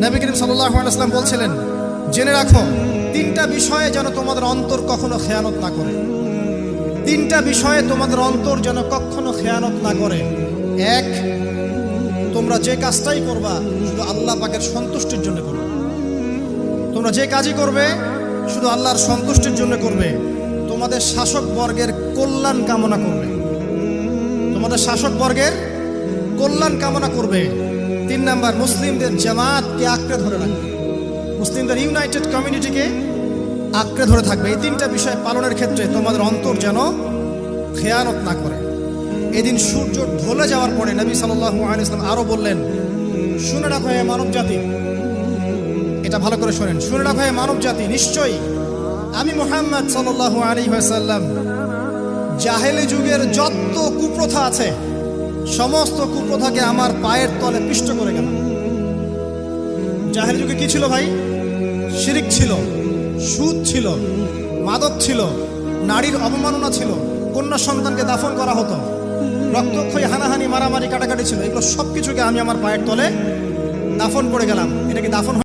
নবী করিম সাল্লাল্লাহু আলাইহি ওয়াসাল্লাম বলছিলেন, জেনে রাখো তিনটা বিষয়ে যেন তোমাদের অন্তর কখনো খেয়ানত না করে। তিনটা বিষয়ে তোমাদের অন্তর যেন কখনো খেয়ানত না করে। এক, তোমরা যে কাজটাই করবা শুধু আল্লাহ পাকের সন্তুষ্টির জন্য করবে। তোমরা যে কাজই করবে শুধু আল্লাহর সন্তুষ্টির জন্য করবে। তোমাদের শাসক বর্গের কল্যাণ কামনা করবে। তোমাদের শাসক বর্গের কল্যাণ কামনা করবে। 3 নাম্বার, মুসলিমদের জামাতকে আঁকড়ে ধরে রাখবে। মুসলিমদের ইউনাইটেড কমিউনিটিকে আঁকড়ে ধরে থাকবে। এই তিনটা বিষয় পালনের ক্ষেত্রে তোমাদের অন্তর যেন খেয়ানত না করে। এদিন সূর্য ঢলে যাওয়ার পরে নবী সাল্লাল্লাহু আলাইহি ওয়াসাল্লাম আরো বললেন, শুনে রাখো হে মানব জাতি, এটা ভালো করে শোনেন, শুনে রাখো হে মানব জাতি, নিশ্চয়ই আমি মুহাম্মদ সাল্লাল্লাহু আলাইহি ওয়াসাল্লাম জাহেলি যুগের যত কুপ্রথা আছে সমস্ত কুপ্রথাকে আমার পায়ের তলে পিষ্ট করে গেলাম। জাহেলি যুগে কি ছিল ভাই? শিরিক ছিল, সুদ ছিল, মাদক ছিল, নারীর অবমাননা ছিল, কন্যা সন্তানকে দাফন করা হতো, রক্তক্ষয়ী, হানাহানি, মারামারি, কাটাকাটি ছিল। এগুলো সবকিছুকে আমি আমার পায়ের তলে দাফন করে গেলাম। এটা কি দাফন